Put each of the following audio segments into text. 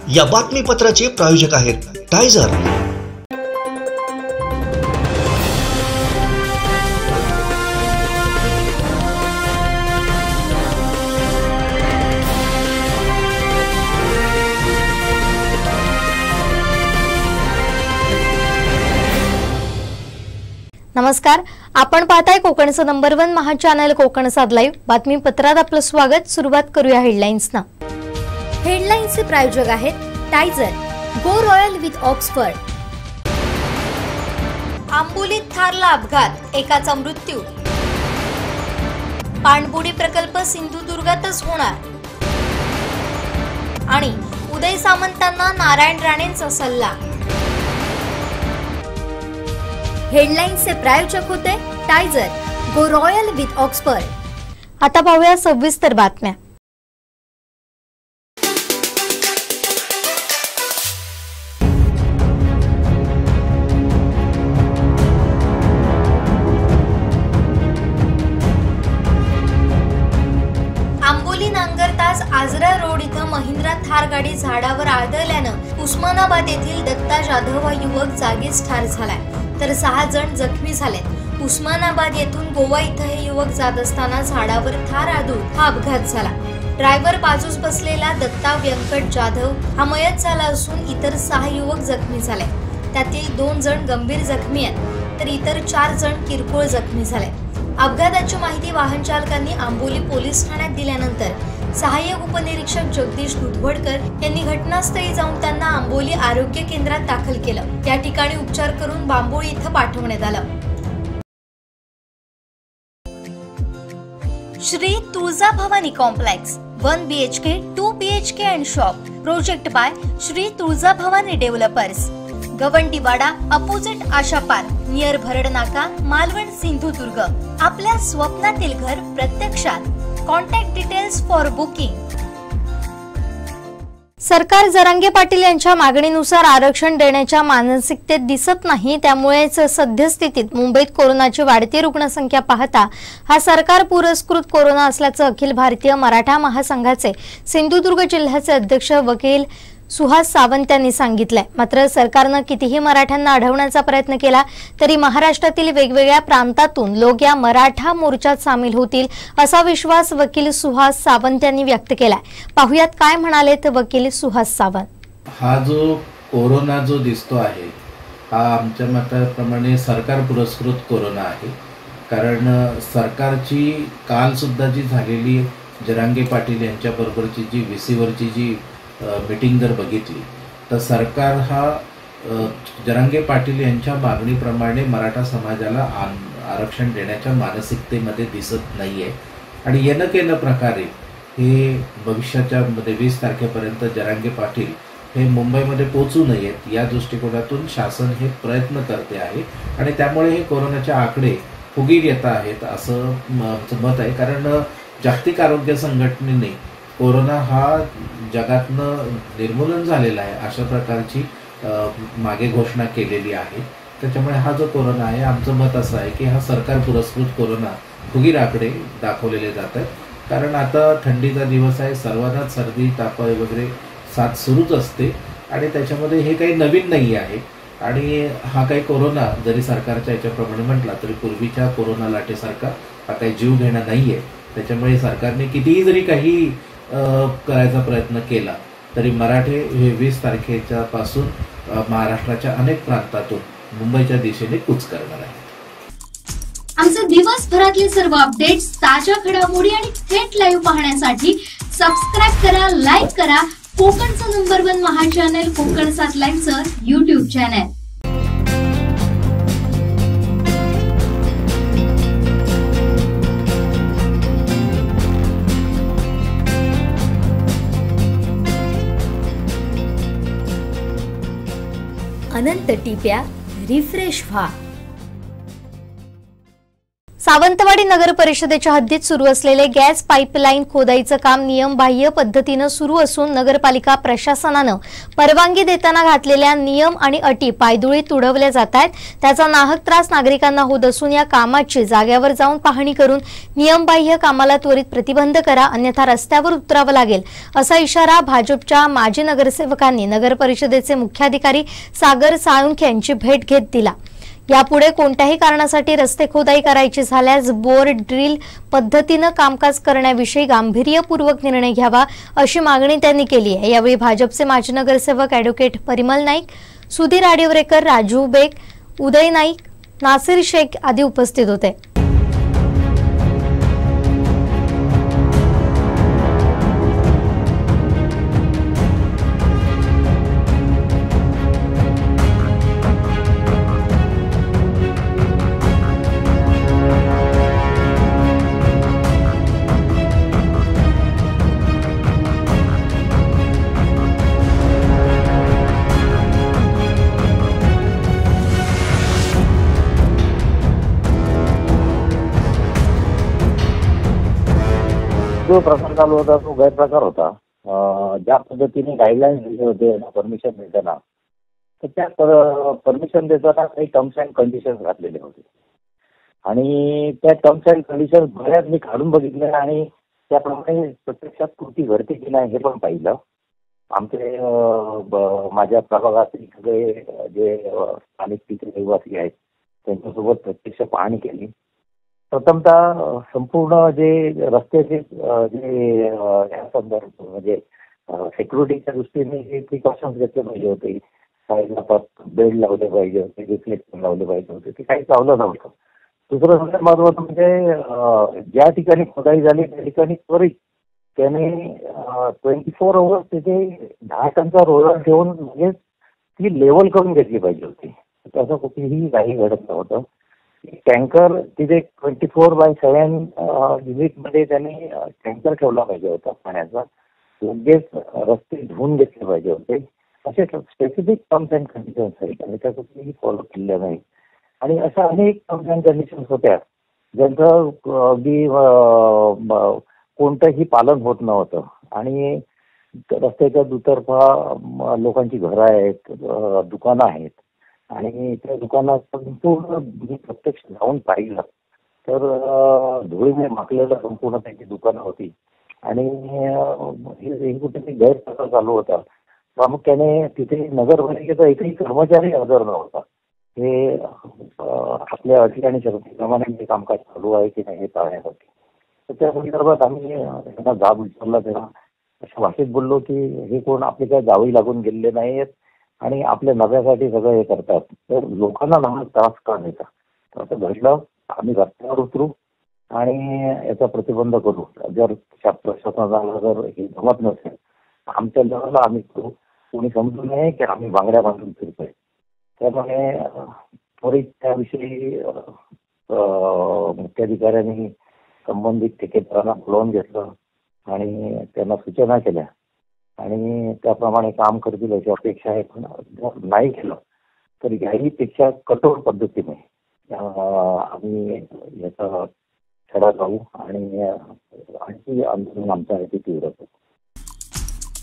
या बातमीपत्राचे प्रायोजक आहेत टायझर। नमस्कार, आपण पाहताय कोकणचं नंबर 1 महा चॅनल कोकणसाद लाईव्ह। बातमीपत्रात आपलं स्वागत। सुरुवात करूया हेडलाईन्सना। हेडलाईन्सचे प्रायोजक आहेत टायझर, गो रॉयल विथ ऑक्सफर्ड। आंबोलीत थारला अपघात, एकाचा मृत्यू। पाणबुडी प्रकल्प सिंधुदुर्गातच होणार आणि उदय सामंतांना नारायण राणेंचा सल्ला। हेडलाईन्सचे प्रायोजक होते टायझर, गो रॉयल विथ ऑक्सफर्ड। आता पाहूया सविस्तर बातम्या। आंबोली नांगरताच आजरा रोड इथं महिंद्रा थार गाडी झाडावर आदळल्यानं उस्मानाबाद येथील दत्ता जाधव हा युवक जागीच ठार झालाय, तर 6 जण जखमी झालेत। उस्मानाबाद येथून गोवा इथं हे युवक जात असताना झाडावर थार आदळून हा अपघात झाला। ड्रायव्हर बाजूस बसलेला दत्ता व्यंकट जाधव हा मयत झाला असून इतर 6 युवक जखमी झाले। त्यातील 2 जण गंभीर जखमी आहेत, तर इतर 4 जण किरकोळ जखमी झाले। अपघाताची माहिती वाहन चालकांनी आंबोली पोलीस ठाण्यात दिल्यानंतर सहाय्यक उपनिरीक्षक जगदीश दुधवडकर यांनी घटनास्थळी जाऊन त्यांना आंबोली आरोग्य केंद्रात दाखल केलं। त्या ठिकाणी उपचार करून बांबोळी इथं पाठवण्यात आलं। Shri Tulja Bhavani complex 1 BHK 2 BHK and shop project by Shri Tulja Bhavani developers, Gawandiwada opposite Asha park near Bharad Naka, Malvan, Sindhudurg. आपल्या स्वप्नातील घर प्रत्यक्षात। Contact details for booking. सरकार जरांगे पाटील यांच्या मागणीनुसार आरक्षण देण्याच्या मानसिकतेत दिसत नाही, त्यामुळेच सद्यस्थितीत मुंबईत कोरोनाची वाढती रुग्णसंख्या पाहता हा सरकार पुरस्कृत कोरोना असल्याचं अखिल भारतीय मराठा महासंघाचे सिंधुदुर्ग जिल्ह्याचे अध्यक्ष वकील सुहास सावंत यांनी सांगितलंय। मात्र सरकारनं कितीही मराठ्यांना अडवण्याचा प्रयत्न केला तरी महाराष्ट्रातील वेगवेगळ्या प्रांतातून लोक या मराठा मोर्चात सामील होतील असा विश्वास वकील सुहास सावंत यांनी व्यक्त केलाय। पाहुयात काय म्हणालेत वकील सुहास सावंत। हा जो कोरोना जो दिसतो आहे हा आमच्या मताप्रमाणे सरकार पुरस्कृत कोरोना आहे, कारण सरकारची काल सुद्धा जी झालेली जरांगे पाटील यांच्या बरोबरची जी VC वरची जी मीटिंग जर बघितली तर सरकार हा जरांगे पाटील यांच्या मागणीप्रमाणे मराठा समाजाला आरक्षण देण्याच्या मानसिकतेमध्ये दिसत नाहीये। आणि येणं केलं प्रकारे हे भविष्याच्या मध्ये 20 तारखेपर्यंत जरांगे पाटील हे मुंबईमध्ये पोहोचू नयेत या दृष्टिकोनातून शासन हे प्रयत्न करते आहे आणि त्यामुळे हे कोरोनाचे आकडे फुगीर येत आहेत असं आमचं मत आहे। कारण जागतिक आरोग्य संघटनेने कोरोना हा जगातनं निर्मूलन झालेला आहे अशा प्रकारची मागे घोषणा केलेली आहे। त्याच्यामुळे हा जो कोरोना आहे आमचं मत असं आहे की हा सरकार पुरस्कृत कोरोना फुगीर आकडे दाखवलेले जातात। कारण आता थंडीचा दिवस आहे, सर्वांनाच सर्दी ताप वगैरे साथ सुरूच असते आणि त्याच्यामध्ये हे काही नवीन नाही आहे। आणि हा काही कोरोना जरी सरकारच्या याच्याप्रमाणे म्हटला तरी पूर्वीच्या कोरोना लाटेसारखा हा काही जीव घेणा नाहीये। त्याच्यामुळे सरकारने कितीही जरी काही करायचा प्रयत्न केला तरी मराठे हे 20 तारखेच्या पासून महाराष्ट्राच्या अनेक प्रांतातून मुंबईच्या दिशेने कूच करणार आहेत। आमचे दिवसभरातले सर्व अपडेट्स, ताज्या घडामोडी आणि थेट लाईव्ह पाहण्यासाठी सबस्क्राइब करा, लाईक करा कोकणचं नंबर 1 महा चॅनल कोकणसाद लाईव्हचं YouTube चॅनल। अनंत टिप्या रिफ्रेश व्हा। सावंतवाडी नगर परिषदेच्या हद्दीत सुरू असलेले गॅस पाईपलाईन खोदाईचं काम नियमबाह्य पद्धतीनं सुरू असून नगरपालिका प्रशासनानं परवानगी देताना घातलेल्या नियम आणि अटी पायदुळी तुडवल्या जात आहेत। त्याचा नाहक त्रास नागरिकांना होत असून या कामाची जागेवर जाऊन पाहणी करून नियमबाह्य कामाला त्वरित प्रतिबंध करा, अन्यथा रस्त्यावर उतरावं लागेल असा इशारा भाजपच्या माजी नगरसेवकांनी नगर परिषदेचे मुख्याधिकारी सागर साळुंखे यांची भेट घेत दिला। यापुढे कोणत्याही कारणासाठी रस्ते खोदाई करायची झाल्यास बोर ड्रिल पद्धतीनं कामकाज करण्याविषयी गांभीर्यपूर्वक निर्णय घ्यावा अशी मागणी त्यांनी केली आहे। यावेळी भाजपचे माजी नगरसेवक ॲडव्होकेट परिमल नाईक, सुधीर आडिवरेकर, राजू बेग, उदय नाईक, नासिर शेख आदी उपस्थित होते। जो प्रकार चालू होता तो गैरप्रकार होता। ज्या पद्धतीने गाईडलाईन्स दिले होते परमिशन देताना, तर त्या परमिशन देताना काही टर्म्स अँड कंडिशन्स घातलेले होते आणि त्या टर्म्स अँड कंडिशन्स बऱ्याच मी काढून बघितले आणि त्याप्रमाणे प्रत्यक्षात कृती घडते की नाही हे पण पाहिलं। आमचे माझ्या प्रभागातील सगळे जे स्थानिक तिथे रहिवासी आहेत त्यांच्यासोबत प्रत्यक्ष पाहणी केली। प्रथमतः संपूर्ण जे रस्त्याचे जे या संदर्भ म्हणजे सिक्युरिटीच्या दृष्टीने जे प्रिकॉशन्स घेतले पाहिजे होते, साईडला बेड लावले पाहिजे होते, रिफ्लेक्शन लावले पाहिजे होते, ते काही लावलं नव्हतं। दुसरं सगळ्यात महत्त्वाचं म्हणजे ज्या ठिकाणी खोदाई झाली त्या ठिकाणी त्वरित त्याने 24 आवर्स तिथे 10 टनचा रोलर ठेवून म्हणजे ती लेवल करून घेतली पाहिजे होती। तसं कुठेही काही घडत नव्हतं। टँकर तिथे 24/7 युनिटमध्ये त्यांनी टँकर ठेवला पाहिजे होता पाण्याचा, लगेच रस्ते धुवून घेतले पाहिजे होते, असे स्पेसिफिक टर्म्स अँड कंडिशन्स आहेत आणि त्या कुठेही फॉलो केल्या नाही। आणि अशा अनेक टर्म्स अँड कंडिशन्स होत्या ज्यांचं अगदी कोणतंही पालन होत नव्हतं आणि रस्त्याच्या दुतर्फा लोकांची घरं आहेत, दुकानं आहेत आणि त्या दुकानात संपूर्ण प्रत्यक्ष जाऊन पाहिलं तर धुळीने माखलेलं संपूर्ण त्यांची दुकानं होती आणि हे कुठेतरी गैरप्रकार चालू होता। प्रामुख्याने तिथे नगरपालिकेचा एकही कर्मचारी हजर नव्हता। हे आपल्या अटी आणि शर्तीप्रमाणे कामकाज चालू आहे की नाही हे पाहण्यासाठी। तर त्या संदर्भात आम्ही त्यांना जाब विचारला, तेव्हा अशा भाषेत बोललो की हे कोण आपले काय जावई लागून गेलेले नाहीत आणि आपल्या नफ्यासाठी सगळं हे करतात, तर लोकांना नाहक त्रास का देतात। तर असं घडलं, आम्ही रस्त्यावर उतरू आणि याचा प्रतिबंध करू। जर प्रशासनाला जर हे जमत नसेल आमच्या लेवलला आम्ही करू, कोणी समजू नये की आम्ही बांगड्या बांधून फिरतोय। त्यामुळे त्वरित त्याविषयी मुख्याधिकाऱ्यांनी संबंधित ठेकेदारांना बोलावून घेतलं आणि त्यांना सूचना केल्या आणि त्याप्रमाणे काम करतील अशी अपेक्षा आहे। पण जर नाही केलं तर याहीपेक्षा कठोर पद्धतीने आम्ही याचा छडा लावू आणि आणखी आंदोलन आमचं आहे ते तीव्र करू।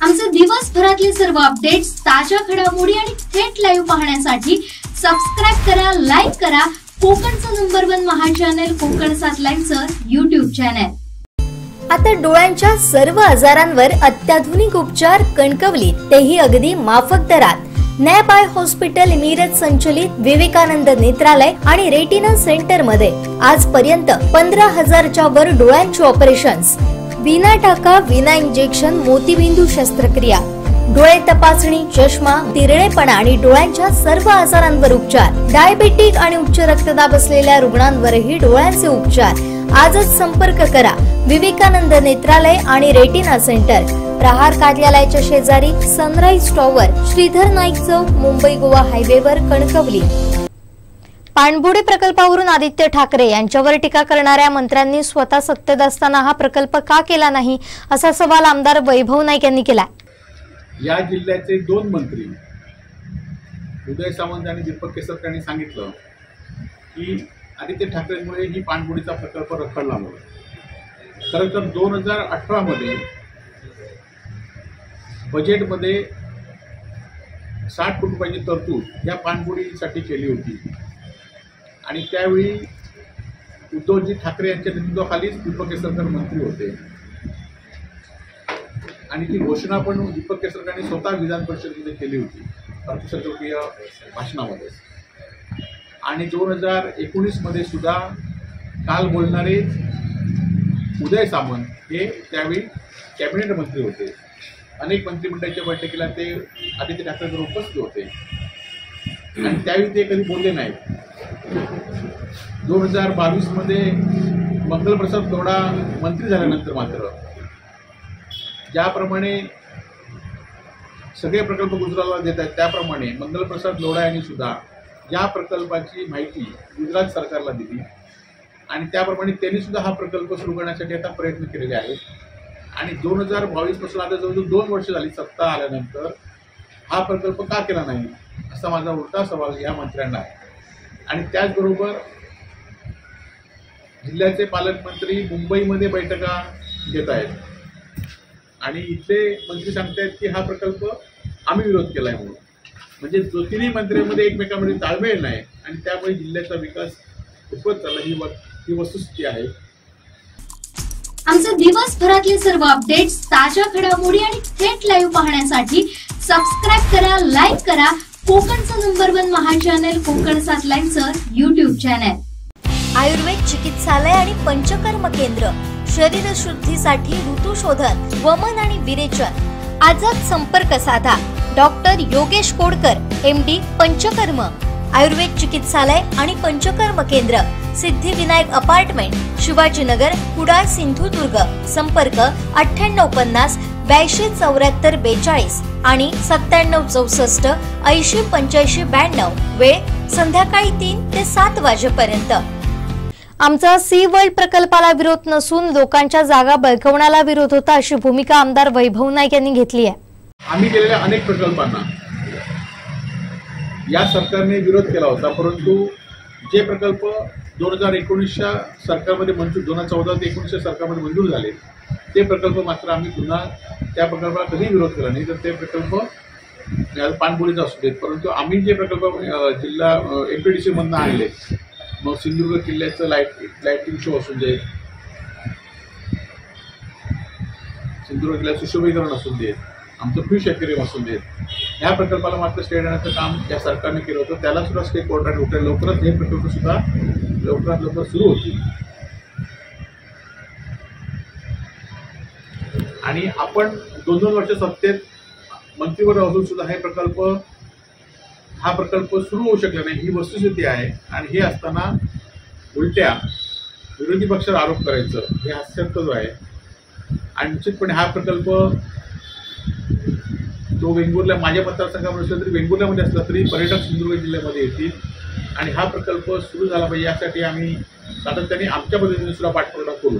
आमचे दिवसभरातले सर्व अपडेट्स, ताज्या घडामोडी आणि थेट लाईव्ह पाहण्यासाठी सबस्क्राईब करा, लाईक करा कोकणचं नंबर 1 महा चॅनल कोकण 7 लाईव्हचं YouTube चॅनल। आता डोळ्यांच्या सर्व आजारांवर अत्याधुनिक उपचार कणकवलीत, तेही अगदी माफक दरात। नॅप आय हॉस्पिटल मिरज संचलित विवेकानंद नेत्रालय आणि रेटिना सेंटर मध्ये आजपर्यंत 15,000च्या वर डोळ्यांची ऑपरेशन्स, विना टाका, विना इंजेक्शन, मोतीबिंदू शस्त्रक्रिया, डोळे तपासणी, चष्मा, तिरळेपणा आणि डोळ्यांच्या सर्व आजारांवर उपचार, डायबेटिक आणि उच्च रक्तदाब असलेल्या रुग्णांवरही डोळ्यांचे उपचार। आजच संपर्क करा विवेकानंद नेत्रालय आणि रेटिना सेंटर, प्रहार कार्यालयाच्या शेजारी, सनराइज टॉवर, श्रीधर नाईक चौक, मुंबई गोवा हायवेवर, कणकवली। पाणबुडी प्रकल्पावरून आदित्य ठाकरे यांच्यावर टीका करणाऱ्या मंत्र्यांनी स्वतः सत्तेत असताना हा प्रकल्प का केला नाही असा सवाल आमदार वैभव नाईक यांनी केला। या जिल्ह्याचे 2 मंत्री उदय सामंत आणि दीपक केसरकर यांनी सांगितलं की आदित्य ठाकरेंमुळे ही पाणबुडीचा प्रकल्प रखडला म्हणून. खरं तर 2018 मध्ये बजेटमध्ये 60 कोटी रुपयाची तरतूद या पाणबुडीसाठी केली होती आणि त्यावेळी उद्धवजी ठाकरे यांच्या नेतृत्वाखालीच दीपक केसरकर मंत्री होते आणि ती घोषणा पण दीपक केसरकरांनी स्वतः विधान परिषदेमध्ये केली होती अर्थसंकल्पीय भाषणामध्ये. आणि 2019 मध्ये सुद्धा काल बोलणारे उदय सामंत हे त्यावेळी कॅबिनेट मंत्री होते. अनेक मंत्रिमंडळाच्या बैठकीला ते आदित्य ठाकरेंवर उपस्थित होते आणि त्यावेळी ते कधी बोलले नाहीत. 2022 मध्ये मंगलप्रसाद लोढा मंत्री झाल्यानंतर मात्र ज्याप्रमाणे सगळे प्रकल्प गुजरातला देत आहेत त्याप्रमाणे मंगलप्रसाद लोढा यांनी सुद्धा या प्रकल्पाची माहिती गुजरात सरकारला दिली आणि त्याप्रमाणे त्यांनी सुद्धा हा प्रकल्प सुरू करण्यासाठी आता प्रयत्न केलेले आहेत. आणि 2022 पासून आता जवळजवळ 2 वर्ष झाली सत्ता आल्यानंतर हा प्रकल्प का केला नाही असा माझा उलटा सवाल या मंत्र्यांना आहे. आणि त्याचबरोबर जिल्ह्याचे पालकमंत्री मुंबईमध्ये बैठका घेत आहेत आणि इथले मंत्री सांगतायत की हा प्रकल्प आम्ही विरोध केला आहे म्हणून. म्हणजे तिन्ही मंत्र्यांमध्ये एकमेकांमध्ये ताळमेळ नाही आणि त्यामुळे जिल्ह्याचा विकास खूपच चालला ही वस्तुस्थिती आहे. आमचे दिवसभरातले सर्व अपडेट्स, ताज्या घडामोडी आणि थेट लाईव्ह पाहण्यासाठी सबस्क्राईब करा, लाईक करा कोकणचं नंबर 1 महा चॅनल कोकण 7 लाईनचं YouTube चॅनल. आयुर्वेद चिकित्सालय आणि पंचकर्म केंद्र, शरीर शुद्धीसाठी ऋतुशोधन, वमन आणि विरेचन. आजच संपर्क साधा. डॉक्टर योगेश कोडकर, MD, पंचकर्म. आयुर्वेद चिकित्सालय आणि पंचकर्म केंद्र, सिद्धिविनायक अपार्टमेंट, शिवाजीनगर, कुडाळ, सिंधुदुर्ग. संपर्क 9850 82 74 42 आणि 97 64 80 85 92. वेळ संध्याकाळी 3 ते 7 वाजेपर्यंत. आमचा सी वर्ल्ड प्रकल्पाला विरोध नसून लोकांच्या जागा बळकवण्याला विरोध होता, अशी भूमिका आमदार वैभव नाईक यांनी घेतली आहे. आम्ही केलेल्या अनेक प्रकल्पांना या सरकारने विरोध केला होता, परंतु जे प्रकल्प 2019च्या सरकारमध्ये मंजूर 2014 ते 19च्या सरकारमध्ये मंजूर झाले ते प्रकल्प मात्र आम्ही पुन्हा त्या प्रकल्पाला कधीही विरोध केला नाही. तर ते प्रकल्प पाणबुडीचा असू देत, परंतु आम्ही जे प्रकल्प जिल्हा MPDC मधून आणले, मग सिंधुदुर्ग किल्ल्याचं लाईटिंग शो असू दे, सिंधुदुर्ग किल्ल्याचं सुशोभीकरण असू देत, आमचं फिश ॲक्वेरियम असून देत, ह्या प्रकल्पाला मात्र स्टे देण्याचं काम या सरकारने केलं होतं. त्याला सुद्धा स्टे कोर्टाने उठले. लवकरच हे प्रकल्प सुद्धा लवकरात लवकर सुरू होतील. आणि आपण 2-2 वर्ष सत्तेत मंत्रीवर असून सुद्धा हा प्रकल्प सुरू होऊ शकला नाही, ही वस्तुस्थिती आहे. आणि हे असताना उलट्या विरोधी पक्षावर आरोप करायचं हे हास्यास्पद आहे. आणि निश्चितपणे हा प्रकल्प तो वेंगुर्ला माझ्या मतदारसंघामध्ये असला तरी वेंगुर्ल्यामध्ये असला तरी पर्यटक सिंधुदुर्ग जिल्ह्यामध्ये येतील आणि हा प्रकल्प सुरू झाला पाहिजे यासाठी आम्ही सातत्याने आमच्या पद्धतीने सुद्धा पाठपुरावा करू.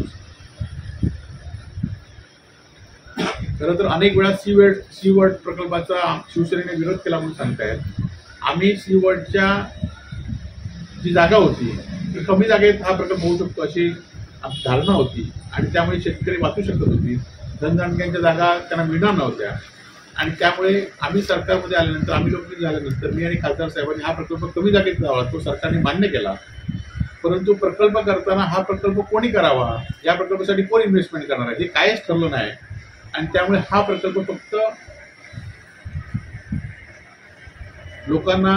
खरं तर अनेक वेळा सी वर्ल्ड प्रकल्पाचा शिवसेनेने विरोध केला म्हणून सांगतायत. आम्ही सी वर्ल्डच्या जी जागा होती ती कमी जागेत हा प्रकल्प होऊ शकतो अशी धारणा होती आणि त्यामुळे शेतकरी वाचू शकत होती. धनदानग्यांच्या जागा त्यांना मिळणार नव्हत्या आणि त्यामुळे आम्ही सरकारमध्ये आल्यानंतर, आम्ही लोकप्रिय झाल्यानंतर मी आणि खासदार साहेबांनी हा प्रकल्प कमी जागेत जावा तो सरकारने मान्य केला. परंतु प्रकल्प करताना हा प्रकल्प कोणी करावा, या प्रकल्पासाठी कोण इन्व्हेस्टमेंट करणार आहे हे काहीच ठरलं नाही. आणि त्यामुळे हा प्रकल्प फक्त लोकांना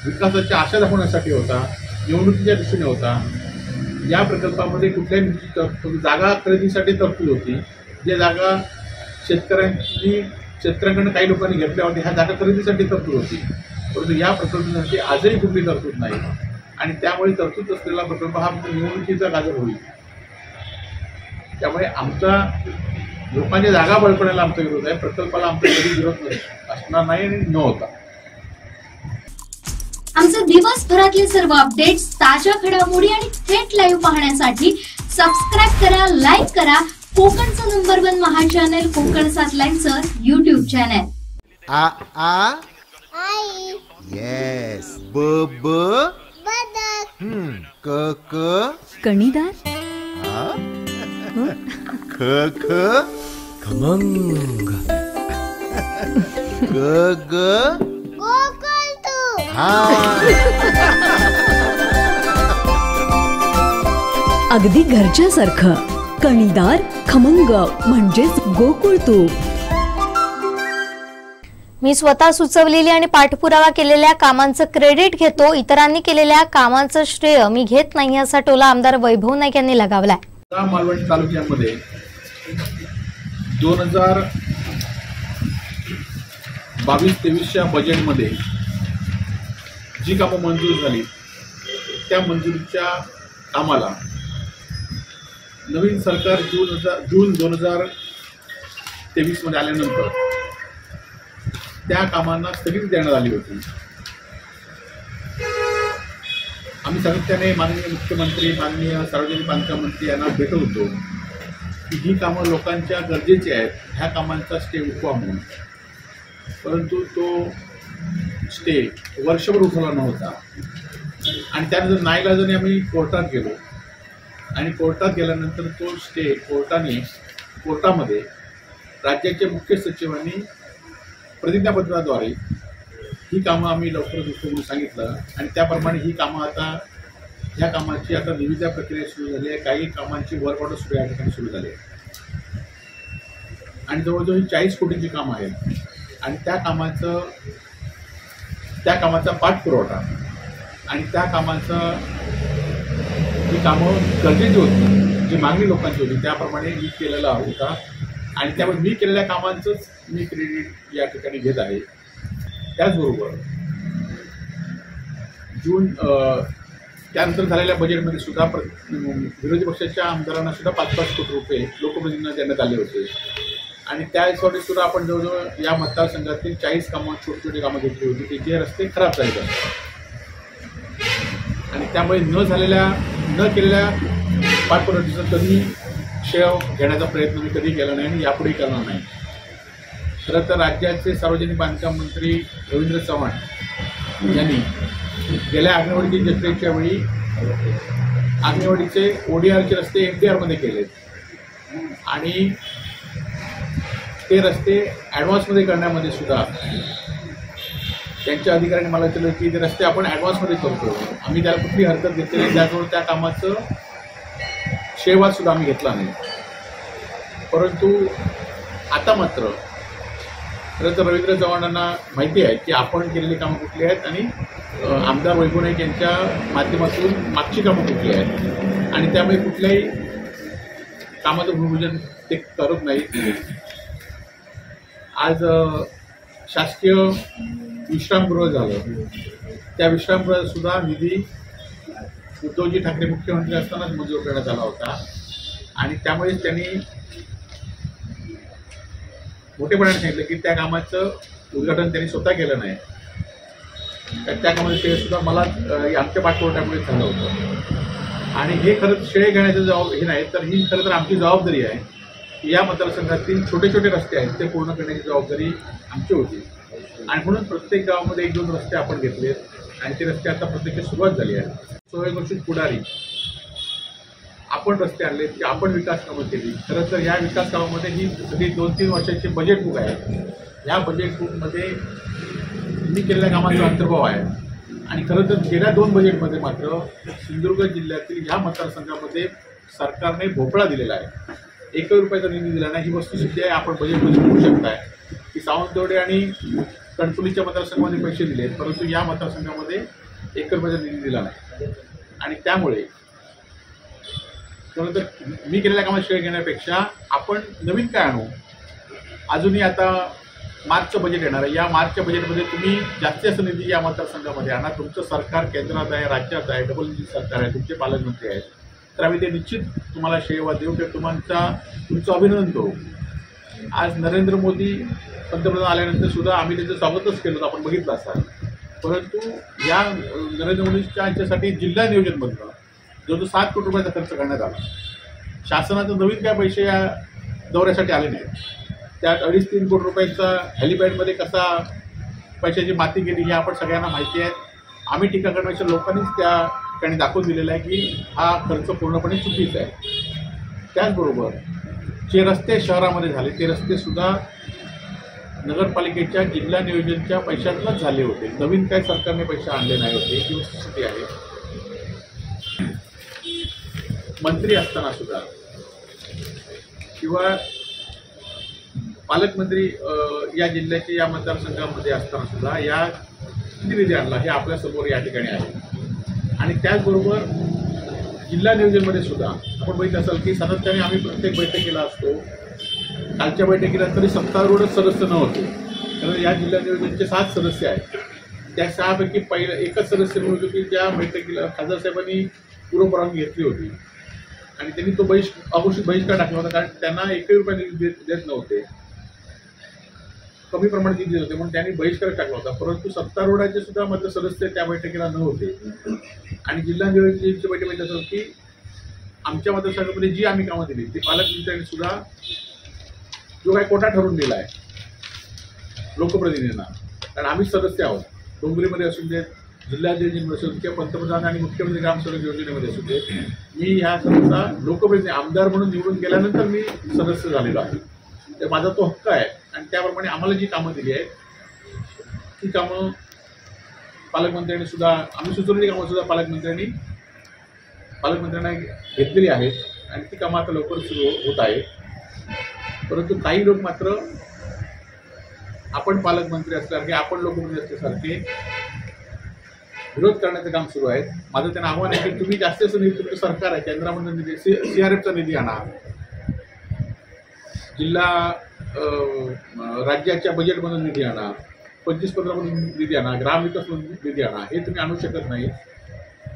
विकासाच्या आशा दाखवण्यासाठी होता, निवडणुकीच्या दृष्टीने होता. या प्रकल्पामध्ये कुठल्याही जागा खरेदीसाठी तरतूद होती. जे जागा शेतकऱ्यांकडून काही लोकांनी घेतल्या होत्या ह्या जागा खरेदीसाठी तरतूद होती, परंतु या प्रकल्पासाठी आजही कुठली तरतूद नाही. आणि त्यामुळे तरतूद असलेला प्रकल्प हा निवडणुकीचा गाजर होईल. त्यामुळे आमचा लोकांच्या जागा बळकवण्याला आमचा विरोध आहे. प्रकल्पाला आमचा कधी विरोध असणार नाही आणि न होता. आमचे दिवसभरातले सर्व अपडेट्स, ताज्या घडामोडी आणि थेट लाईव्ह पाहण्यासाठी सबस्क्राईब करा, लाईक करा कोकणचं नंबर 1 महा चॅनल कोकण 7 लाईनचं YouTube चॅनल. आई. येस. बदक. क क कणीदार ख ख खमंग ग ग अगदी घरच्यासारखं कणीदार खमंग म्हणजेच गोकुळ तूप. मी स्वतः सुचवलेली आणि पाठपुरावा केलेल्या कामांचं क्रेडिट घेतो, इतरांनी केलेल्या कामांचं श्रेय मी घेत नाही, असा टोला आमदार वैभव नाईक यांनी लगावलाय. मालवण तालुक्यामध्ये 2022-23च्या बजेटमध्ये जी कामं मंजूर झाली त्या मंजुरीच्या कामाला नवीन सरकार जून 2023 मध्ये आल्यानंतर त्या कामांना स्थगिती देण्यात आली होती. आम्ही सातत्याने माननीय मुख्यमंत्री, माननीय सार्वजनिक बांधकाम मंत्री यांना भेटत होतो की ही कामं लोकांच्या गरजेची आहेत, ह्या कामांचा स्टे उठवा म्हणून. परंतु तो स्टे वर्षभर उठवला नव्हता आणि त्यानंतर नाईलाजाने आम्ही कोर्टात गेलो आणि कोर्टात गेल्यानंतर तो स्टे कोर्टामध्ये राज्याचे मुख्य सचिवांनी प्रतिज्ञापत्राद्वारे ही कामं आम्ही लवकरच उठवू म्हणून सांगितलं आणि त्याप्रमाणे ही कामं ह्या कामाची आता निविदा प्रक्रिया सुरू झाली आहे. काही कामांची वर्क ऑर्डर सुरू या ठिकाणी सुरू झाली आहे आणि जवळजवळ 40 कोटींची कामं आहेत आणि त्या कामाचा पाठपुरवठा आणि त्या कामाचं जी कामं गरजेची होती, जी मागणी लोकांची होती, त्याप्रमाणे मी केलेला होता आणि त्यामुळे मी केलेल्या कामांचंच मी क्रेडिट या ठिकाणी घेत आहे. त्याचबरोबर त्यानंतर झालेल्या बजेटमध्ये सुद्धा विरोधी पक्षाच्या आमदारांना सुद्धा 5-5 कोटी रुपये लोकप्रतिनिधींना देण्यात आले होते आणि त्यासाठी सुद्धा आपण जवळजवळ या मतदारसंघातील 40 कामं छोटी कामं घेतली होती की जे रस्ते खराब झाले आणि त्यामुळे न केलेल्या पाठपुराव्याचा कधी श्रेय घेण्याचा प्रयत्न मी कधी केला नाही आणि यापुढे करणार नाही. खरं तर राज्याचे सार्वजनिक बांधकाम मंत्री रवींद्र चव्हाण यांनी गेल्या आग्नेवाडीची जत्रेच्या वेळी आग्नेवाडीचे ODRचे रस्ते FDRमध्ये केले आणि ते रस्ते ॲडव्हान्समध्ये करण्यामध्ये सुद्धा त्यांच्या अधिकाऱ्यांनी मला विचारलं की ते रस्ते आपण ॲडव्हान्समध्ये करतो, आम्ही त्याला कुठली हरकत घेतली नाही, त्याजवळ त्या कामाचं श्रेयवाद सुद्धा आम्ही घेतला नाही. परंतु आता मात्र खरं तर रवींद्र चव्हाणांना माहिती आहे की आपण केलेली कामं कुठली आहेत आणि आमदार वैभव नाईक यांच्या माध्यमातून मागची कामं कुठली आहेत आणि त्यामुळे कुठल्याही कामाचं भूमिपूजन ते करत नाहीत. आज शासकीय विश्रामगृह झालं, त्या विश्रामगृहात सुद्धा निधी उद्धवजी ठाकरे मुख्यमंत्री असतानाच मंजूर करण्यात आला होता आणि त्यामुळेच त्यांनी मोठेपणाने सांगितलं की त्या कामाचं उद्घाटन त्यांनी स्वतः केलं नाही, त्या कामाचं श्रेय सुद्धा मला आमच्या पाठपुराव्यामुळे झालं होतं आणि हे खरंच श्रेय घेण्याचं हे नाही तर ही खरं तर आमची जबाबदारी आहे की या मतदारसंघातील छोटे छोटे रस्ते आहेत ते पूर्ण करण्याची जबाबदारी आमची होती आणि म्हणून प्रत्येक गावामध्ये 1-2 रस्ते आपण घेतलेत आणि ते रस्ते आता प्रत्येक सुरुवात झाली आहे. स्वयंघोषित पुढारी आपण रस्ते आणले की आपण विकास कामं केली. खरं तर ह्या विकास कामामध्ये ही सगळी 2-3 वर्षाची बजेट बुक आहे. ह्या बजेट बुकमध्ये मी केलेल्या कामांचा अंतर्भाव आहे आणि खरं तर गेल्या 2 बजेटमध्ये मात्र सिंधुदुर्ग जिल्ह्यातील ह्या मतदारसंघामध्ये सरकारने भोपळा दिलेला आहे. 1 रुपयाचा निधी दिला नाही. ही वस्तुस्थिती आहे. आपण बजेटमध्ये बघू शकताय की सावंतवाडी आणि कणकवलीच्या मतदारसंघामध्ये पैसे दिले परंतु या मतदारसंघामध्ये 1 रुपयाचा निधी दिला नाही आणि त्यामुळे खरं तर मी केलेल्या कामात श्रेय घेण्यापेक्षा आपण नवीन काय आणू. अजूनही आता मार्चचं बजेट येणार आहे. या मार्चच्या बजेटमध्ये तुम्ही जास्तीत जास्त निधी या मतदारसंघामध्ये आणा. तुमचं सरकार केंद्रात आहे, राज्यात आहे, डबल इंजिन सरकार आहे, तुमचे पालकमंत्री आहेत तर आम्ही ते निश्चित तुम्हाला श्रेयवाद देऊ किंवा तुमचं अभिनंदन करू. आज नरेंद्र मोदी पंतप्रधान आल्यानंतर सुद्धा आम्ही त्याचं स्वागतच केलं होतं, आपण बघितलं असाल. परंतु या नरेंद्र मोदींच्या यांच्यासाठी जिल्हा नियोजनमधनं जो 7 कोटी रुपयाचा खर्च करण्यात आला. शासनाचं नवीन काय पैसे या दौऱ्यासाठी आले नाहीत. त्यात 2.5-3 कोटी रुपयाचा हेलिपॅडमध्ये कसा पैशाची माती गेली हे आपण सगळ्यांना माहिती आहे. आम्ही टीका करण्याच्या लोकांनीच त्या ठिकाणी दाखवून दिलेला आहे की हा खर्च पूर्णपणे चुकीचा आहे. त्याचबरोबर जे रस्ते शहरामध्ये झाले ते रस्ते सुद्धा नगरपालिकेच्या जिल्हा नियोजनच्या पैशातूनच झाले होते. नवीन काही सरकारने पैसे आणले नाही होते ही वस्तुस्थिती आहे. मंत्री असताना सुद्धा किंवा पालकमंत्री या जिल्ह्याचे या मतदारसंघामध्ये असताना सुद्धा या किती निधी आणला हे आपल्यासमोर या ठिकाणी आहे. आणि त्याचबरोबर जिल्हा नियोजनमध्ये सुद्धा आपण बघितलं असाल की सातत्याने आम्ही प्रत्येक बैठकीला असतो. कालच्या बैठकीला तरी सत्तारूढच सदस्य नव्हते, कारण या जिल्हा नियोजनचे 7 सदस्य आहेत. त्या 6पैकी पहिलं एकच सदस्य होतो की ज्या बैठकीला खासदार साहेबांनी पूर्वपरवानगी घेतली होती आणि त्यांनी तो अघोषित बहिष्कार टाकला होता, कारण त्यांना 1 रुपया निधी देत नव्हते, कमी प्रमाणात निधी देत होते म्हणून त्यांनी बहिष्कार टाकला होता. परंतु सत्तारूढाचे सुद्धा मधले सदस्य त्या बैठकीला नव्हते. आणि जिल्हा नियोजनची बैठक असं की आमच्या मतदारसंघामध्ये जी आम्ही कामं दिली ती पालकमंत्र्यांनी सुद्धा जो काही कोटा ठरवून दिला आहे लोकप्रतिनिधींना, कारण आम्ही सदस्य आहोत, डोंगरीमध्ये असू देत, जिल्हा नियोजनमध्ये असू देत किंवा पंतप्रधान आणि मुख्यमंत्री ग्रामसडक योजनेमध्ये असू देत, मी ह्या सगळ्यांचा लोकप्रतिनिधी आमदार म्हणून निवडून गेल्यानंतर मी सदस्य झालेलो आहे. तर माझा तो हक्क आहे आणि त्याप्रमाणे आम्हाला जी कामं दिली आहेत ती कामं पालकमंत्र्यांनी सुद्धा आम्ही सुचवलेली कामं सुद्धा पालकमंत्र्यांना घेतलेली आहेत आणि ती कामं आता लवकर सुरू होत आहेत. परंतु काही लोक मात्र आपण पालकमंत्री असल्यासारखे आपण लोकप्रतिनिधी असल्यासारखे विरोध करण्याचं काम सुरू आहे. माझं त्यांना आव्हान आहे की तुम्ही जास्तीत निधी तुमचं सरकार आहे, केंद्रामधून निधी CRFचा निधी आणा, जिल्हा राज्याच्या बजेटमधून निधी आणा, 25-15 निधी आणा, ग्रामविकासमधून निधी आणा. हे तुम्ही आणू शकत नाही,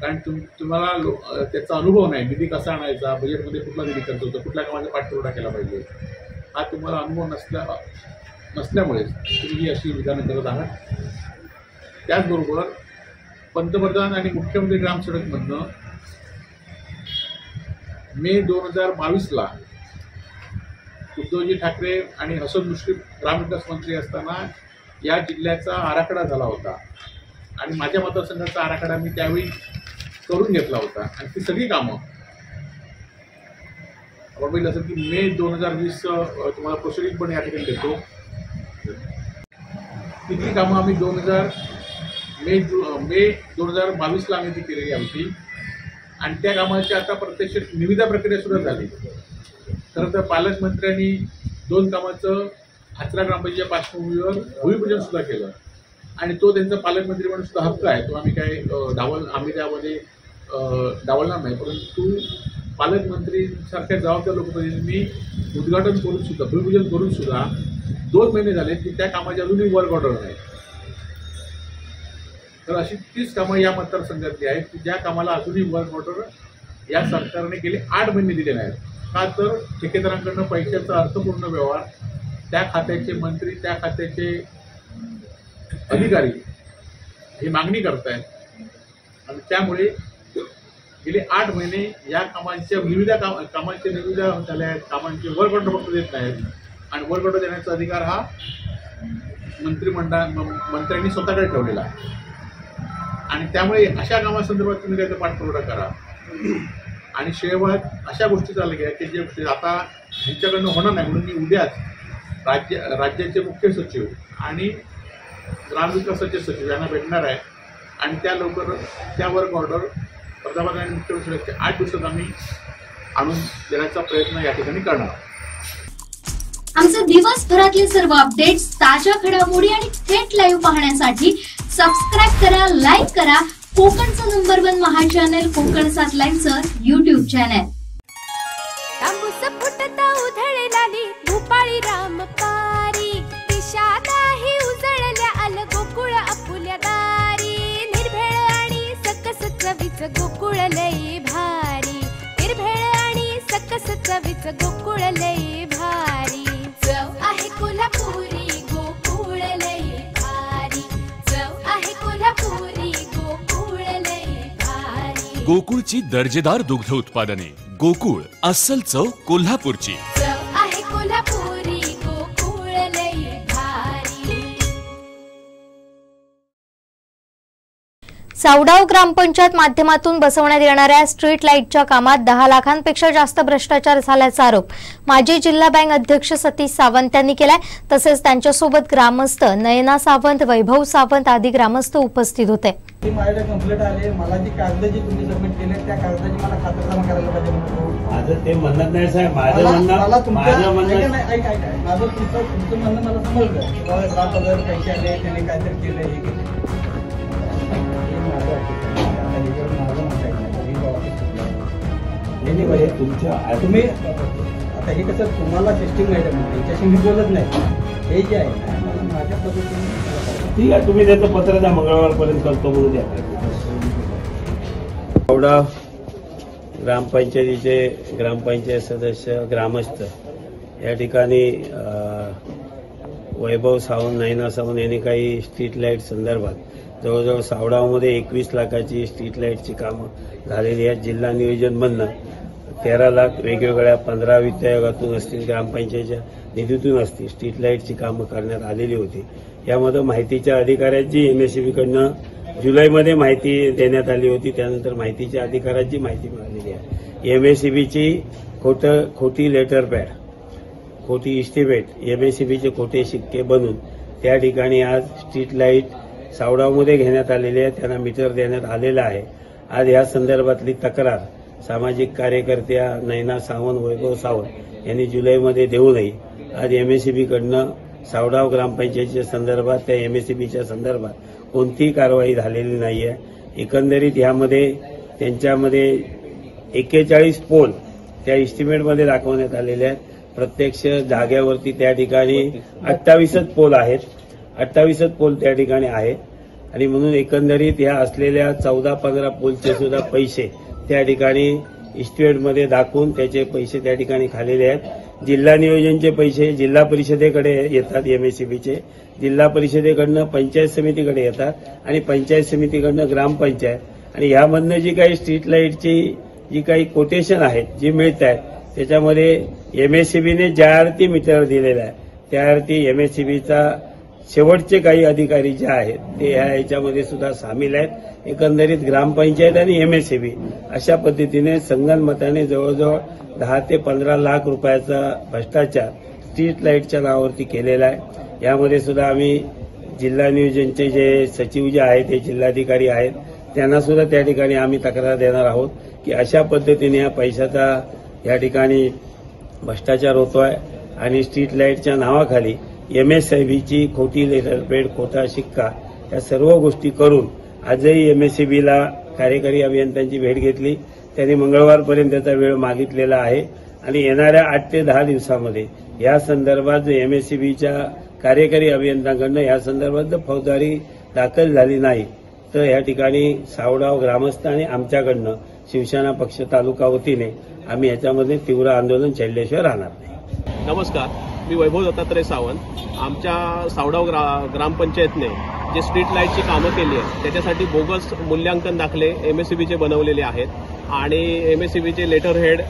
कारण तुम्हाला त्याचा अनुभव नाही. निधी कसा आणायचा, बजेटमध्ये कुठला निधी खर्च होतो, कुठल्या कामाचा पाठपुरावा केला पाहिजे, हा तुम्हाला अनुभव नसल्यामुळेच तुम्ही ही अशी विधानं करत आहात. त्याचबरोबर पंतप्रधान आणि मुख्यमंत्री ग्रामसडकमधनं मे 2022ला उद्धवजी ठाकरे आणि हसन मुश्रीफ ग्रामविकास मंत्री असताना या जिल्ह्याचा आराखडा झाला होता आणि माझ्या मतदारसंघाचा आराखडा मी त्यावेळी करून घेतला होता. आणि ती सगळी कामं आपण बघितलं असेल की मे 2020 तुम्हाला प्रोसिडिंग पण या ठिकाणी देतो. तिथली कामं आम्ही मे 2022ला आम्ही ती केलेली होती आणि त्या कामाची आता प्रत्यक्ष निविदा प्रक्रिया सुरू झाली. खरं तर पालकमंत्र्यांनी 2 कामाचं आचरा ग्रामपंचायत पार्श्वभूमीवर भूमिपूजन सुद्धा केलं आणि तो त्यांचा पालकमंत्री म्हणून सुद्धा हक्क आहे, तो आम्ही काय आम्ही त्यामध्ये डावलणार नाही. परंतु पालकमंत्रीसारख्या जबाबदार लोकप्रतिनिधींनी उद्घाटन करून सुद्धा भूमिपूजन करून सुद्धा 2 महिने झाले की त्या कामाची अजूनही वर्क ऑर्डर नाही. तर अशी 30 कामं या मतदारसंघातली आहेत की ज्या कामाला अजूनही वर्क ऑर्डर या सरकारने गेले 8 महिने दिले नाहीत. का तर ठेकेदारांकडनं पैशाचा अर्थपूर्ण व्यवहार, त्या खात्याचे मंत्री, त्या खात्याचे अधिकारी ही मागणी करतायत आणि त्यामुळे गेले 8 महिने या कामांच्या कामांच्या निविदा झाल्या आहेत, कामांचे वर्क ऑर्डर फक्त देत नाहीत आणि वर्क ऑर्डर देण्याचा अधिकार हा मंत्र्यांनी स्वतःकडे ठेवलेला आहे. आणि त्यामुळे अशा कामासंदर्भात तुम्ही त्याचा पाठपुरावा करा. आणि शेवट अशा गोष्टी चालल्या की जे आता ह्यांच्याकडनं होणार नाही म्हणून मी उद्याच राज्याचे मुख्य सचिव आणि ग्रामविकासाचे सचिव यांना भेटणार आहे आणि त्या वर्क ऑर्डर पंतप्रधान आणि मुख्यमंत्र्यांचे 8 दिवसात आम्ही आणून देण्याचा प्रयत्न या ठिकाणी करणार आहोत. आमचे दिवसभरातले सर्व अपडेट्स, ताज्या घडामोडी आणि थेट लाईव्ह पाहण्यासाठी सबस्क्राईब करा, लाईक करा कोकणचं नंबर 1 महा चॅनल कोकण 7 लाईनचं YouTube चॅनल. तांबूस फुटता उधळलाली भूपाळी रामपारी, दिशा नाही उजळल्या आल गोकुळ आपुल्या दारी. निर्भेळ आणि सकस चवीच गोकुळ लई भारी, निर्भेळ आणि सकस चवीच गोकुळ लई भारी. चव आहे कोल्हापुरी गोकुळ लई भारी, चव आहे कोल्हापुरी गोकुळ लई भारी. गोकुळची दर्जेदार दुग्ध उत्पादने. गोकुळ, अस्सल चव कोल्हापूरची. चव आहे कोल्हापुरी गोकुळ लई भारी. सावडाव ग्रामपंचायत माध्यमातून बसवण्यात येणाऱ्या स्ट्रीट लाईटच्या कामात 10 लाखांपेक्षा जास्त भ्रष्टाचार झाल्याचा आरोप माजी जिल्हा बँक अध्यक्ष सतीश सावंत यांनी केलाय। तसेच त्यांच्यासोबत ग्रामस्थ नयना सावंत, वैभव सावंत आदी ग्रामस्थ उपस्थित होते। माझ्या कंप्लेंट आले, मला जी कागद जी तुम्ही सबमिट केले त्या कागदाची मला खातरजमा करायला पाहिजे। माझं ते म्हणत नाही साहेब, माझं म्हणणं माझं तुमचं म्हणणं मला समजलं। 7,000 पैसे आले, त्याने काहीतरी केलं, हे केलं, तुमच्या तुम्ही आता हे कसं तुम्हाला सिस्टीम नाही, त्याच्याशी मी बोलत नाही। हे जे आहे माझ्या पद्धतीने ठीक आहे, तुम्ही त्याचं पत्र द्या, मंगळवारपर्यंत करतो म्हणून द्या। सावडाव ग्रामपंचायतीचे ग्रामपंचायत सदस्य ग्रामस्थ या ठिकाणी वैभव सावंत, नयना सावंत यांनी काही स्ट्रीट लाईट संदर्भात जवळजवळ सावडावमध्ये 21 लाखाची स्ट्रीट लाईटची कामं झालेली आहेत। जिल्हा नियोजनमधनं 13 लाख वेगवेगळ्या 15 वित्त आयोगातून असतील, ग्रामपंचायतीच्या निधीतून असतील, स्ट्रीट लाईटची कामं करण्यात आलेली होती। यामध्ये माहितीच्या अधिकाऱ्यांची MSEBकडनं जुलैमध्ये माहिती देण्यात आली होती, त्यानंतर माहितीच्या अधिकाऱ्यांची माहिती मिळालेली आहे। MSEBची खोटी लेटर पॅड, खोटी इस्टिमेट, MSEBचे खोटे शिक्के बनवून त्या ठिकाणी आज स्ट्रीट लाईट सावडावमध्ये घेण्यात आलेली आहे, त्यांना मीटर देण्यात आलेलं आहे। आज या संदर्भातली तक्रार सामाजिक कार्यकर्त्या नयना सावंत, वैभव सावंत यांनी जुलैमध्ये देऊ नये। आज MSEBकडनं सावडाव ग्रामपंचायतीच्या संदर्भात, त्या MSEBच्या संदर्भात कोणतीही कारवाई झालेली नाही आहे। एकंदरीत यामध्ये त्यांच्यामध्ये 41 पोल त्या इस्टिमेटमध्ये दाखवण्यात आलेले आहेत। प्रत्यक्ष जागेवरती त्या ठिकाणी 28 पोल आहेत, 28 पोल त्या ठिकाणी आहेत आणि म्हणून एकंदरीत या असलेल्या 14-15 पोलचे सुद्धा पैसे त्या ठिकाणी इस्टिमेटमध्ये दाखवून त्याचे पैसे त्या ठिकाणी खाल्लेले आहेत। जिल्हा नियोजनचे पैसे जिल्हा परिषदेकडे येतात, MSEBचे जिल्हा परिषदेकडनं पंचायत समितीकडे येतात आणि पंचायत समितीकडनं ग्रामपंचायत आणि यामधनं जी काही स्ट्रीट लाईटची जी काही कोटेशन आहेत जी मिळत आहेत त्याच्यामध्ये MSEBने ज्यावरती मीटर दिलेला आहे त्यावरती MSEBचा शेवटचे काही अधिकारी जे आहेत ते याच्यामध्ये सुद्धा सामील आहेत। एकंदरीत ग्रामपंचायत आणि MSEB अशा पद्धतीने संगनमताने जवळजवळ 10 ते 15 लाख रुपयाचा भ्रष्टाचार स्ट्रीट लाईटच्या नावावरती केलेला आहे। यामध्ये सुद्धा आम्ही जिल्हा नियोजनचे जे सचिव जे आहेत ते जिल्हाधिकारी आहेत त्यांना सुद्धा त्या ठिकाणी आम्ही तक्रार देणार आहोत की अशा पद्धतीने या पैशाचा या ठिकाणी भ्रष्टाचार होतोय आणि स्ट्रीट लाईटच्या नावाखाली MSEBची खोटी लेटर पेड, खोटा शिक्का या सर्व गोष्टी करून आजही MSEBला कार्यकारी अभियंत्यांची भेट घेतली। त्यांनी मंगळवारपर्यंत त्याचा वेळ मागितलेला आहे आणि येणाऱ्या 8 ते 10 दिवसामध्ये या संदर्भात जो MSEBच्या कार्यकारी अभियंत्यांकडनं या संदर्भात जर फौजदारी दाखल झाली नाही तर या ठिकाणी सावडाव ग्रामस्थ आणि आमच्याकडनं शिवसेना पक्ष तालुका वतीने आम्ही याच्यामध्ये तीव्र आंदोलन छेडल्याशिवाय राहणार नाही। नमस्कार, मी वैभव दत्तात्रय सावंत। आमच्या सावडाव ग्रामपंचायतने जे स्ट्रीट लाईटची कामं केली आहेत त्याच्यासाठी बोगस मूल्यांकन दाखले MSEBचे बनवलेले आहेत आणि MSEBचे लेटर हेड,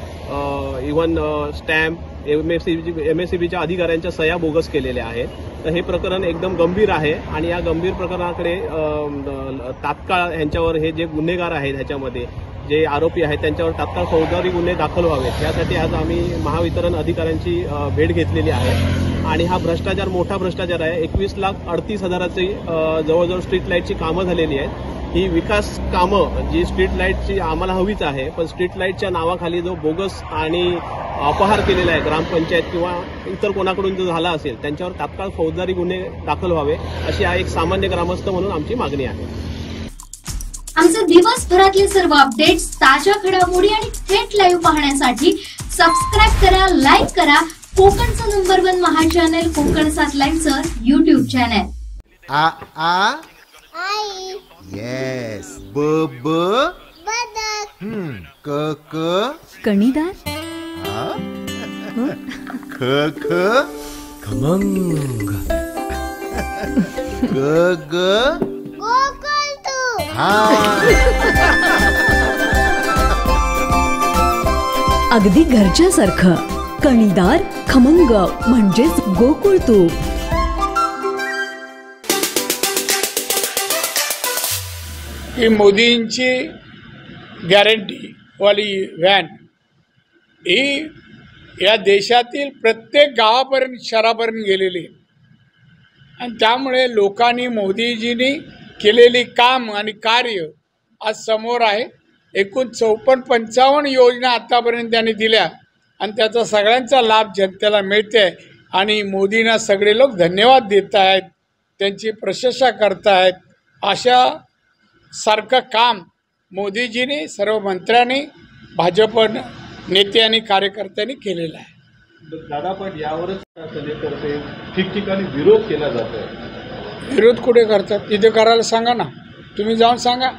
इव्हन स्टॅम्प, MSEBच्या अधिकाऱ्यांच्या सह्या बोगस केलेल्या आहेत। तर हे प्रकरण एकदम गंभीर आहे आणि या गंभीर प्रकरणाकडे तात्काळ ह्यांच्यावर हे जे गुन्हेगार आहेत ह्याच्यामध्ये जे आरोपी आहेत त्यांच्यावर तात्काळ फौजदारी गुन्हे दाखल व्हावेत यासाठी आज आम्ही महावितरण अधिकाऱ्यांची भेट घेतलेली आहे आणि हा भ्रष्टाचार मोठा भ्रष्टाचार आहे। 21,38,000ची जवळजवळ स्ट्रीट लाईटची कामं झालेली आहेत। ही विकास कामं जी स्ट्रीट लाईटची आम्हाला हवीच आहे, पण स्ट्रीट लाईटच्या नावाखाली जो बोगस आणि अपहार केलेला आहे ग्रामपंचायत किंवा इतर कोणाकडून जो झाला असेल त्यांच्यावर तात्काळ फौजदारी गुन्हे दाखल व्हावे अशी एक सामान्य ग्रामस्थ म्हणून आमची मागणी आहे। आमचे दिवसभरातले सर्व अपडेट्स, ताज्या घडामोडी आणि थेट लाईव्ह पाहण्यासाठी सबस्क्राईब करा, लाईक करा कोकणचं नंबर 1 महा चॅनल कोकण 7 लाईनचं YouTube चॅनल। आ आ आई येस ब ब बदक क क कणीदार ख ख खमंग ग ग अगदी घरच्यासारखं कणीदार खमंग म्हणजेच गोकुळ तूप। की मोदींची गॅरंटीवाली व्हॅन ही या देशातील प्रत्येक गावापर्यंत शहरापर्यंत गेलेली आहे आणि त्यामुळे लोकांनी मोदीजींनी केलेली काम आणि कार्य आज समोर आहे. एकूण 54-55 योजना आतापर्यंत त्यांनी दिल्या आणि त्याचा सगळ्यांचा लाभ जनतेला मिळते आणि मोदींना सगळे लोक धन्यवाद देत आहेत, त्यांची प्रशंसा करत आहेत. अशा सारखं काम मोदीजींनी, सर्व मंत्र्यांनी, भाजप नेत्यांनी, कार्यकर्त्यांनी केलेलं आहे. दादा, पण यावरच करते ठिकठिकाणी विरोध केला जातो. विरोध कुठे करतात? तिथे करायला सांगा ना, तुम्ही जाऊन सांगा.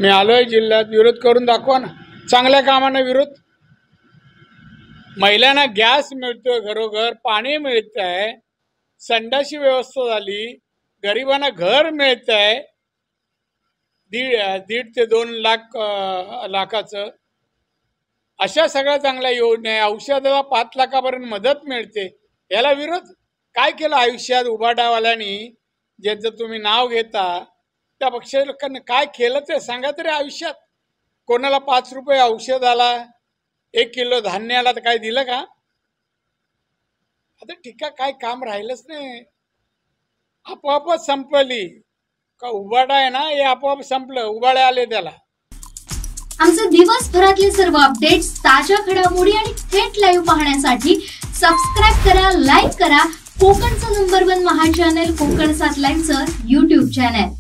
मी आलो आहे जिल्ह्यात, विरोध करून दाखवा ना. चांगल्या कामांना विरोध. महिलांना गॅस मिळतोय, घरोघर पाणी मिळत आहे, संडासची व्यवस्था झाली, गरिबांना घर मिळत आहे 1.5 ते 2 लाखाचं. अशा सगळ्या चांगल्या योजना आहे. औषधाला 5 लाखापर्यंत मदत मिळते. याला विरोध काय केलं आयुष्यात उभाटावाल्यांनी? ज्याचं तुम्ही नाव घेता त्या पक्षाच्या लोकांनी काय केलं ते सांगा तरी. आयुष्यात कोणाला 5 रुपये औषधाला, 1 किलो धान्याला तर काय दिलं का? आता ठीक आहे, काय काम राहिलंच नाही. आपोआपच संपली का उभाटा आहे ना, हे आपोआप संपलं. उभाळे आले त्याला. आमचे दिवसभरातले सर्व अपडेट्स, ताज्या घडामोडी आणि थेट लाईव्ह पाहण्यासाठी सबस्क्राईब करा, लाईक करा कोकणचं नंबर 1 महा चॅनल कोकण 7 लाईनचं YouTube channel.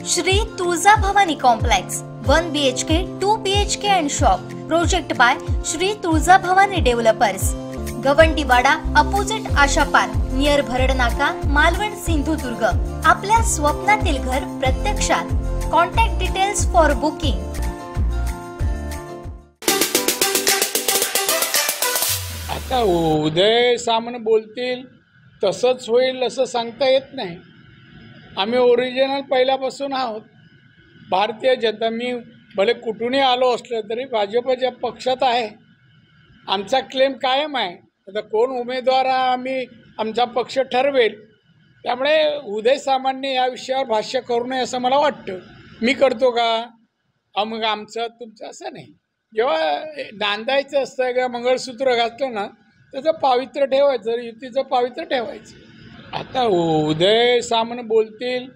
Shri Tuljabhavani complex 1 BHK 2 BHK and shop. Project by Shri Tuljabhavani developers. Gawandiwada opposite Asha park, near Bharad Naka, Malvan, Sindhudurg. आपल्या स्वप्नातील घर प्रत्यक्षात. Contact details for booking. आता उदय सामने बोलतील तसंच होईल असं सांगता येत नाही. आम्ही ओरिजिनल पहिल्यापासून आहोत. भारतीय जनता, मी भले कुठूनही आलो असलो तरी भाजपच्या पक्षात आहे. आमचा क्लेम कायम आहे. आता कोण उमेदवार आम्ही आमचा पक्ष ठरवेल. त्यामुळे उदय सामंतने या विषयावर भाष्य करू नये असं मला वाटतं. मी करतो का? मग आमचं तुमचं असं नाही. जेव्हा नांदायचं असतं किंवा मंगळसूत्र घातलं ना, त्याचं पावित्र्य ठेवायचं, युतीचं पावित्र्य ठेवायचं. आता उदय सामने बोलतील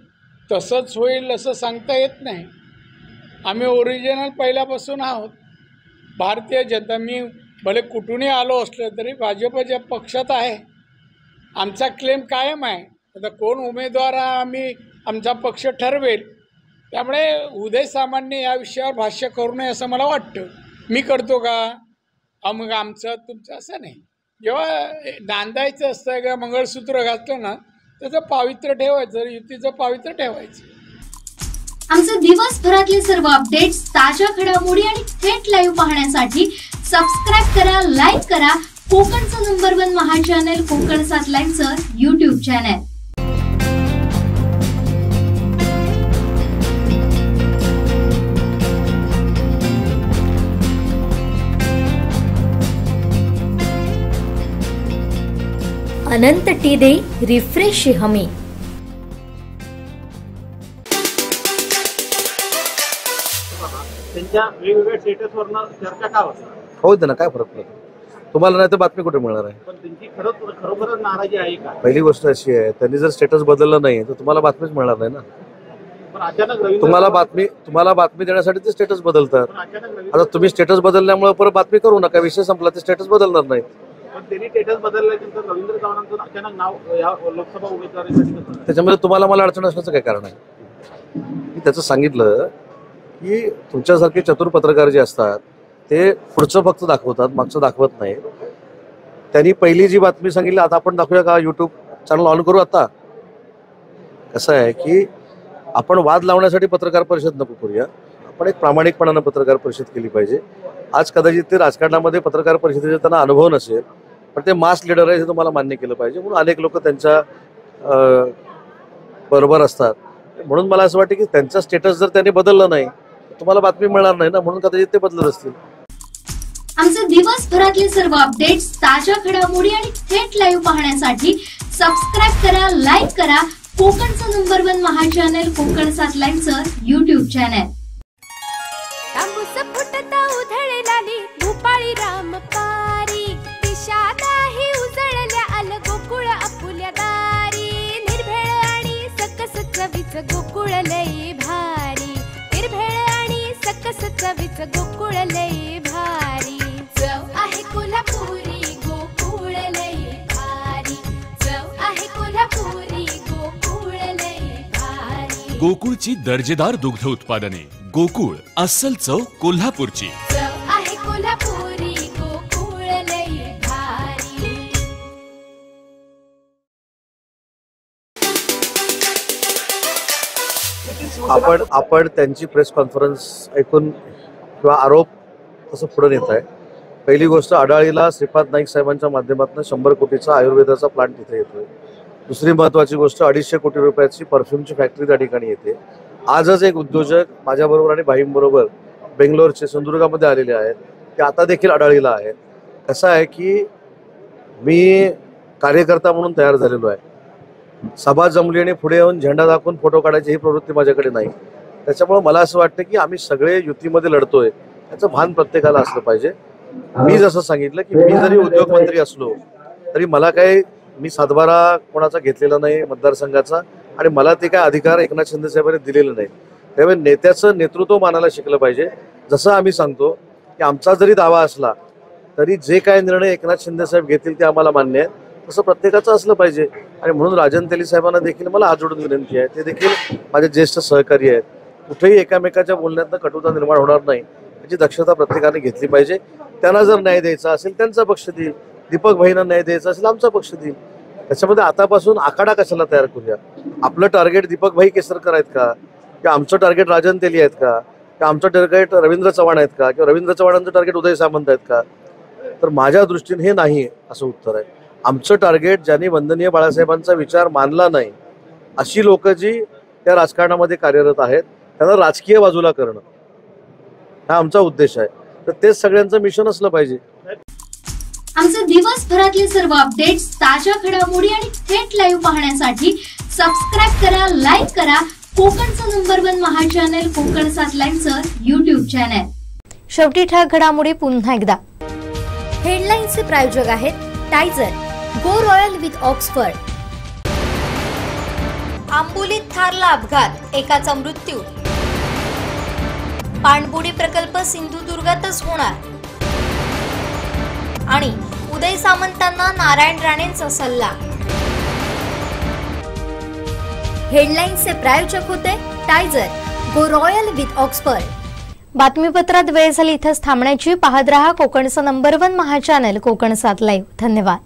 तसंच होईल असं सांगता येत नाही. आम्ही ओरिजिनल पहिल्यापासून आहोत. भारतीय जनता, मी भले कुठूनही आलो असलो तरी भाजपच्या पक्षात आहे. आमचा क्लेम कायम आहे. आता कोण उमेदवार आम्ही आमचा पक्ष ठरवेल. त्यामुळे उदय सामंतने या विषयावर भाष्य करू नये असं मला वाटतं. मी करतो का? मग आमचं तुमचं असं नाही. जेव्हा नांदायचं असतं किंवा मंगळसूत्र घातलं ना, त्याचं पावित्र्य ठेवायचं, युतीचं पावित्र्य ठेवायचं. आमचे दिवसभरातले सर्व अपडेट्स, ताज्या घडामोडी आणि थेट लाईव्ह पाहण्यासाठी सबस्क्राईब करा, लाईक करा कोकणचं नंबर 1 महा चॅनल कोकण 7 लाईनचं YouTube चॅनल. अनंत टी दे रिफ्रेश हमी. त्यांच्या वेगवेगळ्या स्टेटसवरनं चर्चा का होती? होऊ दे ना, काय फरक पडतो? तुम्हाला नाही तर बातमी कुठे मिळणार आहे? पण त्यांची खरोखरच नाराजी आहे का? पहिली गोष्ट अशी आहे, त्यांनी जर स्टेटस बदललं नाही तर तुम्हाला बातमीच मिळणार नाही ना. पण अचानक तुम्हाला बातमी देण्यासाठी ते स्टेटस बदलतात. आता तुम्ही स्टेटस बदलल्यामुळे परत बातमी करू नका, विषय संपला. ते स्टेटस बदलणार नाही. पण त्यांनी स्टेटस बदलल्यानंतर रवींद्र चव्हाणांचं अचानक नाव या लोकसभा उमेदवारीसाठी, त्याच्यामध्ये तुम्हाला मला अडचण असण्याचं काय कारण आहे? मी त्याचं सांगितलं की तुमच्यासारखे चतुर पत्रकार जे असतात ते पुढचं फक्त दाखवतात, मागचं दाखवत नाही. त्यांनी पहिली जी बातमी सांगितली, आता आपण दाखवूया का? YouTube चॅनल ऑन करू. आता कसं आहे की आपण वाद लावण्यासाठी पत्रकार परिषद नको करूया. आपण एक प्रामाणिकपणानं पत्रकार परिषद केली पाहिजे. आज कदाचित ते राजकारणामध्ये पत्रकार परिषदेचा त्यांना अनुभव नसेल, पण ते मास लीडर आहे हे तुम्हाला मान्य केलं पाहिजे. म्हणून अनेक लोक त्यांच्या बरोबर असतात. म्हणून मला असं वाटतं की त्यांचा स्टेटस जर त्यांनी बदललं नाही तर तुम्हाला बातमी मिळणार नाही ना, म्हणून कदाचित ते बदलत असतील. आमचे दिवसभरातले सर्व अपडेट्स, ताज्या घडामोडी आणि थेट लाईव्ह पाहण्यासाठी सबस्क्राईब करा, लाईक करा कोकणचं नंबर 1 महा चॅनल कोकण 7 लाईनचं YouTube चॅनल. तांबूस फुटता उधळलाली भूपाळी रामपारी दिशा नाही उजळल्या आल गोकुळ आपुल्या दारी निर्भेळ आणि सकस चवीच गोकुळ लई भारी निर्भेळ आणि सकस चवीच गोकुळ लई भारी चव आहे कोल्हापुरी गोकुळ लई भारी चव आहे कोल्हापुरी गोकुळ लई भारी. गोकुळची दर्जेदार दुग्ध उत्पादने. गोकुळ अस्सल चव कोल्हापूरची. चव आहे कोल्हापुरी गोकुळ लई भारी. आपण त्यांची प्रेस कॉन्फरन्स ऐकून किंवा आरोप तसं पुढे नेत आहे. पहिली गोष्ट, अडाळीला श्रीपाद नाईक साहेबांच्या माध्यमातून 100 कोटीचा आयुर्वेदाचा प्लांट तिथे येतोय. दुसरी महत्वाची गोष्ट, 250 कोटी रुपयाची परफ्यूमची फॅक्टरी त्या ठिकाणी येते. आजच एक उद्योजक माझ्याबरोबर आणि भाईंबरोबर बेंगलोरचे सिंधुदुर्गामध्ये आलेले आहेत, ते आता देखील अडाळीला आहेत. कसं आहे की मी कार्यकर्ता म्हणून तयार झालेलो आहे. सभा जमली आणि पुढे येऊन झेंडा दाखवून फोटो काढायची ही प्रवृत्ती माझ्याकडे नाही. त्याच्यामुळे मला असं वाटतं की आम्ही सगळे युतीमध्ये लढतोय याचं भान प्रत्येकाला असलं पाहिजे. मी जसं सांगितलं की मी जरी उद्योगमंत्री असलो तरी मला काही मी सातबारा कोणाचा घेतलेला नाही मतदारसंघाचा, आणि मला ते काय अधिकार एकनाथ शिंदे साहेबांनी दिलेले नाही. त्यामुळे नेत्याचं नेतृत्व मानायला शिकलं पाहिजे. जसं आम्ही सांगतो की आमचा जरी दावा असला तरी जे काय निर्णय एकनाथ शिंदे साहेब घेतील ते आम्हाला मान्य आहे, तसं प्रत्येकाचं असलं पाहिजे. आणि म्हणून राजन तेली साहेबांना देखील मला हात जोडून विनंती आहे, ते देखील माझे ज्येष्ठ सहकारी आहेत. कुठेही एकामेकाच्या बोलण्यातनं कटुता निर्माण होणार नाही याची दक्षता प्रत्येकाने घेतली पाहिजे. त्यांना जर न्याय द्यायचा असेल त्यांचा पक्ष देईल, दीपक भाईंना न्याय द्यायचा असेल आमचा पक्ष देईल. त्याच्यामध्ये आतापासून आखाडा कशाला तयार करूया. आपलं टार्गेट दीपक भाई केसरकर आहेत का, किंवा आमचं टार्गेट राजन तेली आहेत का, किंवा आमचं टार्गेट रवींद्र चव्हाण आहेत का, किंवा रवींद्र चव्हाणांचं टार्गेट उदय सामंत आहेत का. तर माझ्या दृष्टीने हे नाही असं उत्तर आहे. आमचं टार्गेट ज्यांनी वंदनीय बाळासाहेबांचा विचार मानला नाही अशी लोक जी त्या राजकारणामध्ये कार्यरत आहेत त्यांना राजकीय बाजूला करणं हा आमचा उद्देश आहे. तर तेच सगळ्यांचं मिशन असलं पाहिजे. आमचे दिवसभरातले सर्व अपडेट्स, ताज्या घडामोडी आणि थेट लाईव्ह पाहण्यासाठी सबस्क्राईब करा, लाईक करा कोकणचं नंबर 1 महा चॅनल कोकण 7 लाईनचं YouTube चॅनल. शेवटी ठळक घडामोडी पुन्हा एकदा. हेडलाईन्सचे प्रायोजक आहेत टायझर, गो रॉयल विथ ऑक्सफर्ड. आंबोलीत थारला अपघात, एकाचा मृत्यू. पाणबुडी प्रकल्प सिंधुदुर्गातच होणार. आणि उदय सामंतांना नारायण राणेंचा सल्ला. हेडलाईन्सचे प्रायोजक होते टायझर, गो रॉयल विथ ऑक्सफर्ड. बातमीपत्रात वेळ झाली इथंच थांबण्याची. पाहत रहा कोकणचं नंबर 1 महा चॅनल कोकण 7 लाईव्ह. धन्यवाद.